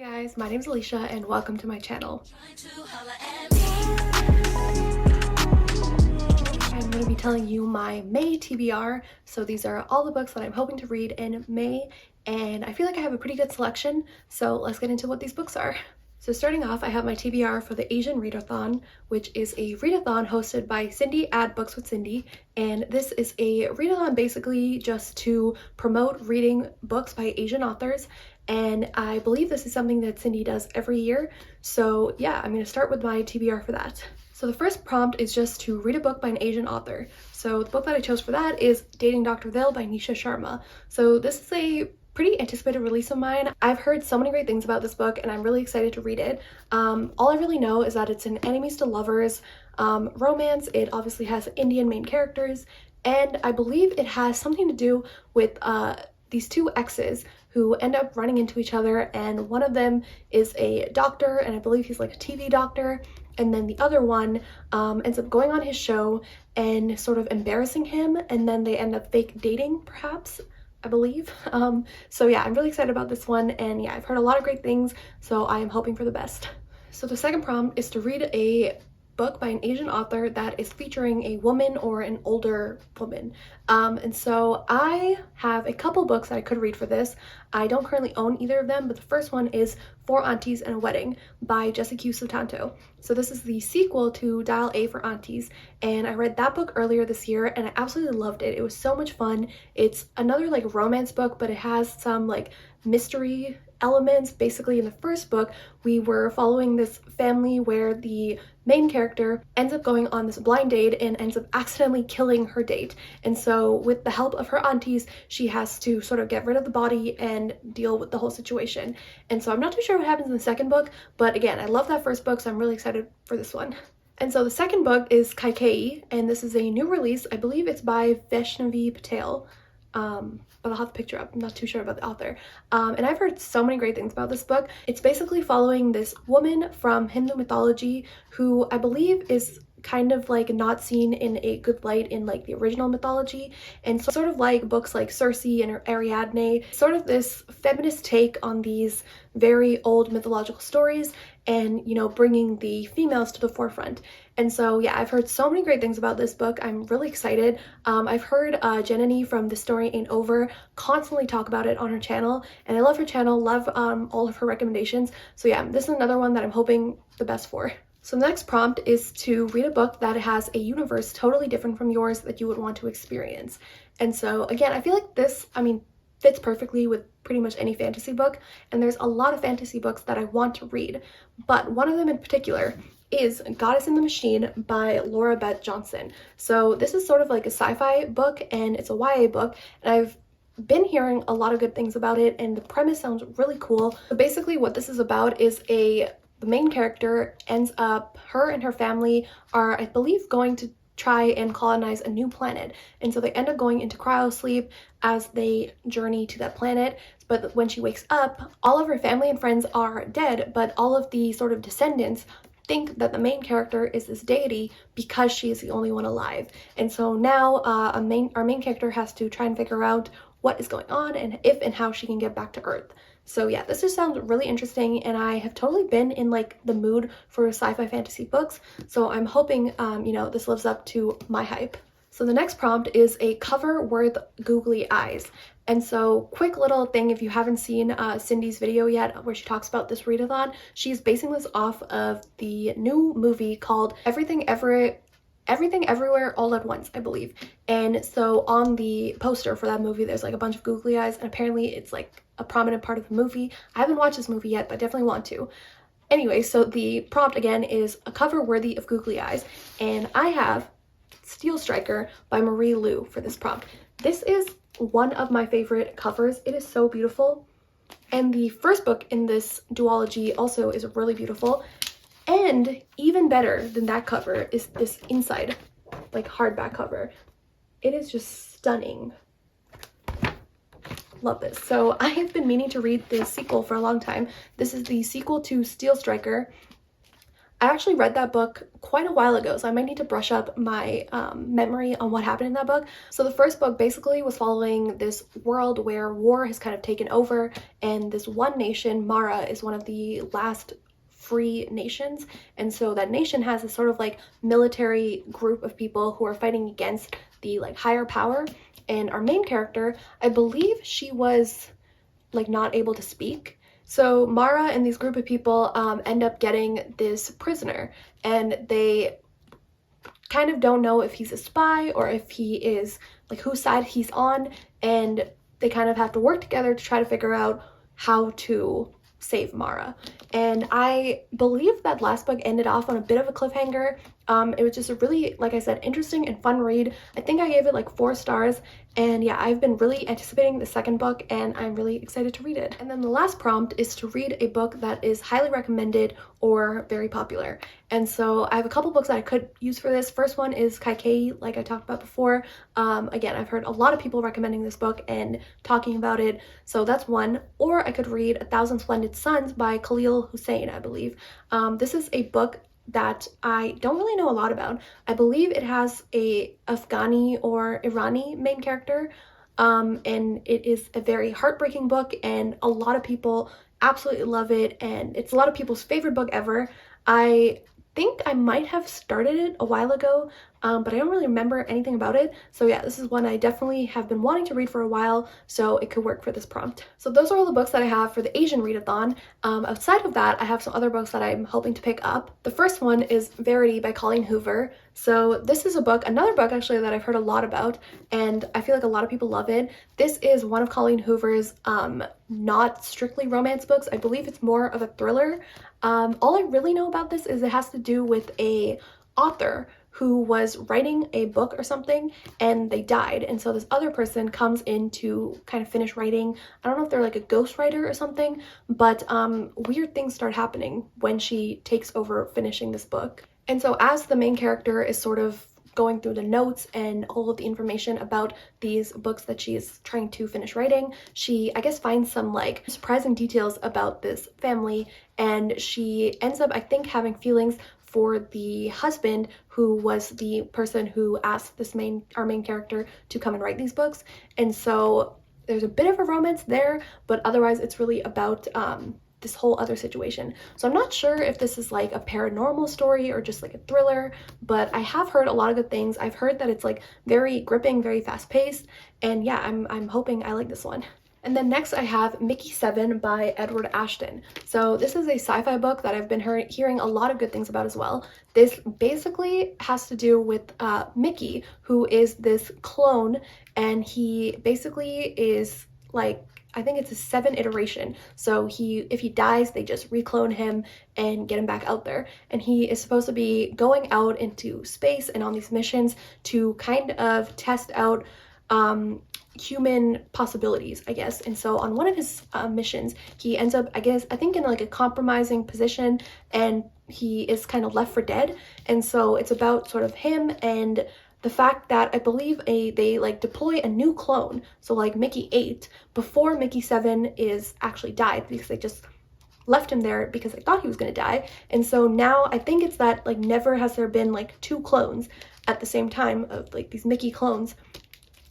Hey guys, my name is Alisha and welcome to my channel. I'm going to be telling you my May TBR. So these are all the books that I'm hoping to read in May, and I feel like I have a pretty good selection, so let's get into what these books are. So starting off, I have my TBR for the Asian readathon, which is a readathon hosted by Cindy at Books with Cindy, and this is a readathon basically just to promote reading books by Asian authors, and I believe this is something that Cindy does every year. So yeah, I'm going to start with my TBR for that. So the first prompt is just to read a book by an Asian author. So the book that I chose for that is Dating Dr. Thil by Nisha Sharma. So this is a pretty anticipated release of mine. I've heard so many great things about this book and I'm really excited to read it. All I really know is that it's an enemies to lovers romance. It obviously has Indian main characters, and I believe it has something to do with these two exes who end up running into each other, and one of them is a doctor, and I believe he's like a TV doctor, and then the other one ends up going on his show and sort of embarrassing him, and then they end up fake dating, perhaps, I believe. So yeah, I'm really excited about this one, and yeah, I've heard a lot of great things, so I am hoping for the best. So the second prompt is to read a book by an Asian author that is featuring a woman or an older woman. And so I have a couple books that I could read for this. I don't currently own either of them, but the first one is For Aunties and a Wedding by Jessica Sutanto. So this is the sequel to Dial A for Aunties, and I read that book earlier this year and I absolutely loved it. It was so much fun. It's another like romance book, but it has some like mystery elements. Basically, in the first book, we were following this family where the main character ends up going on this blind date and ends up accidentally killing her date. And so with the help of her aunties, she has to sort of get rid of the body and deal with the whole situation. And so I'm not too sure what happens in the second book, but again, I love that first book, so I'm really excited for this one. And so the second book is Kaikai, and this is a new release. I believe it's by Vaishnavi Patel. But I'll have the picture up. I'm not too sure about the author. And I've heard so many great things about this book. It's basically following this woman from Hindu mythology who I believe is kind of like not seen in a good light in like the original mythology, and so sort of like books like Circe and Ariadne, sort of this feminist take on these very old mythological stories, and you know, bringing the females to the forefront. And so yeah, I've heard so many great things about this book. I'm really excited. I've heard Janani from The Story Ain't Over constantly talk about it on her channel, and I love her channel, love all of her recommendations. So yeah, this is another one that I'm hoping the best for. So the next prompt is to read a book that has a universe totally different from yours that you would want to experience. And so again, I feel like this, fits perfectly with pretty much any fantasy book, and there's a lot of fantasy books that I want to read, but one of them in particular is Goddess in the Machine by Laura Beth Johnson. So this is sort of like a sci-fi book, and it's a YA book, and I've been hearing a lot of good things about it, and the premise sounds really cool. But basically what this is about is the main character ends up, her and her family are, I believe, going to try and colonize a new planet, and so they end up going into cryo sleep as they journey to that planet. But when she wakes up, all of her family and friends are dead, but all of the sort of descendants think that the main character is this deity because she is the only one alive. And so now our main character has to try and figure out what is going on and if and how she can get back to Earth. So yeah, this just sounds really interesting, and I have totally been in like the mood for sci-fi fantasy books, so I'm hoping this lives up to my hype. So the next prompt is a cover worth googly eyes. And so quick little thing, if you haven't seen Cindy's video yet where she talks about this readathon, she's basing this off of the new movie called Everything Everywhere All at Once, I believe. And so on the poster for that movie, there's like a bunch of googly eyes, and apparently it's like a prominent part of the movie. I haven't watched this movie yet, but I definitely want to. Anyway, so the prompt again is a cover worthy of googly eyes, and I have Steel Striker by Marie Lu for this prompt. This is one of my favorite covers. It is so beautiful, and the first book in this duology also is really beautiful. And even better than that cover is this inside, like hardback cover. It is just stunning. Love this. So I have been meaning to read the sequel for a long time. This is the sequel to Steel Striker. I actually read that book quite a while ago, so I might need to brush up my memory on what happened in that book. So the first book basically was following this world where war has kind of taken over, and this one nation, Mara, is one of the last free nations, and so that nation has this sort of like military group of people who are fighting against the like higher power. And our main character, I believe she was like not able to speak. So Mara and these group of people end up getting this prisoner, and they kind of don't know if he's a spy or if he is like whose side he's on, and they kind of have to work together to try to figure out how to save Mara. And I believe that last book ended off on a bit of a cliffhanger. It was just a really, like I said, interesting and fun read. I think I gave it like 4 stars, and yeah, I've been really anticipating the second book, and I'm really excited to read it. And then the last prompt is to read a book that is highly recommended or very popular. And so I have a couple books that I could use for this. First one is Kaikai, like I talked about before. Again, I've heard a lot of people recommending this book and talking about it, so that's one. Or I could read A Thousand Splendid Suns by Khalil Hussein, I believe. This is a book that I don't really know a lot about. I believe it has a Afghani or Irani main character, and it is a very heartbreaking book, and a lot of people absolutely love it, and it's a lot of people's favorite book ever. I think I might have started it a while ago, but I don't really remember anything about it. So yeah, this is one I definitely have been wanting to read for a while, so it could work for this prompt. So those are all the books that I have for the Asian readathon. Outside of that, I have some other books that I'm hoping to pick up. The first one is Verity by Colleen Hoover. So this is a book, another book actually that I've heard a lot about, and I feel like a lot of people love it. This is one of Colleen Hoover's not strictly romance books. I believe it's more of a thriller. All I really know about this is it has to do with a author who was writing a book or something, and they died, and so this other person comes in to kind of finish writing. I don't know if they're like a ghostwriter or something, but weird things start happening when she takes over finishing this book. And so as the main character is sort of going through the notes and all of the information about these books that she is trying to finish writing, she, I guess, finds some like surprising details about this family, and she ends up, I think, having feelings for the husband who was the person who asked our main character to come and write these books. And so there's a bit of a romance there, but otherwise it's really about this whole other situation. So I'm not sure if this is like a paranormal story or just like a thriller, but I have heard a lot of good things. I've heard that it's like very gripping, very fast-paced, and yeah, I'm hoping I like this one. And then next I have Mickey 7 by Edward Ashton. So this is a sci-fi book that I've been hearing a lot of good things about as well. This basically has to do with Mickey, who is this clone, and he basically is like, I think it's a 7 iteration. So if he dies, they just reclone him and get him back out there. And he is supposed to be going out into space and on these missions to kind of test out human possibilities, I guess. And so on one of his missions, he ends up, I think in like a compromising position, and he is kind of left for dead. And so it's about sort of him and the fact that I believe they like deploy a new clone, so like Mickey 8, before Mickey 7 is actually died, because they just left him there because they thought he was going to die. And so now I think it's that like never has there been like 2 clones at the same time of like these Mickey clones.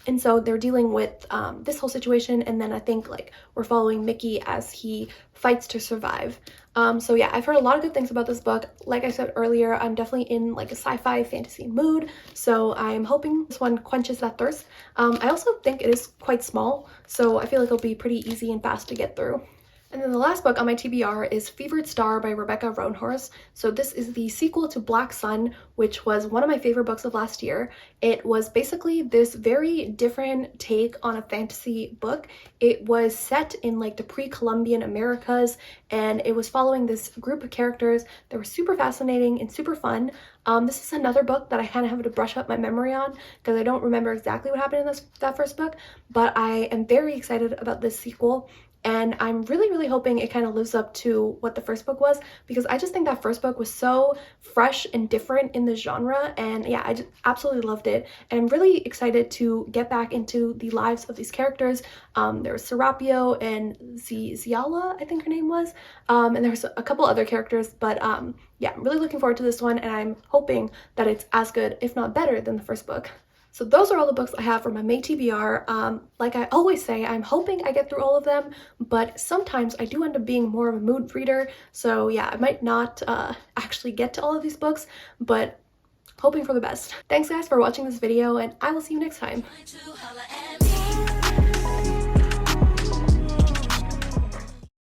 And so they're dealing with this whole situation, and then I think like we're following Mickey as he fights to survive. So yeah, I've heard a lot of good things about this book. Like I said earlier, I'm definitely in like a sci-fi fantasy mood, so I'm hoping this one quenches that thirst. I also think it is quite small, so I feel like it'll be pretty easy and fast to get through. And then the last book on my TBR is Fevered Star by Rebecca Roanhorse. So this is the sequel to Black Sun, which was one of my favorite books of last year. It was basically this very different take on a fantasy book. It was set in like the pre-Columbian Americas, and it was following this group of characters that were super fascinating and super fun. This is another book that I kind of have to brush up my memory on because I don't remember exactly what happened in that first book, but I am very excited about this sequel. and I'm really hoping it kind of lives up to what the first book was, because I just think that first book was so fresh and different in the genre, and yeah, I just absolutely loved it, and I'm really excited to get back into the lives of these characters. There was Serapio and Ziala, I think her name was, and there was a couple other characters, but yeah, I'm really looking forward to this one, and I'm hoping that it's as good, if not better, than the first book. So those are all the books I have for my May TBR. Like I always say, I'm hoping I get through all of them, but sometimes I do end up being more of a mood reader, so yeah, I might not actually get to all of these books, but hoping for the best. Thanks guys for watching this video, and I will see you next time.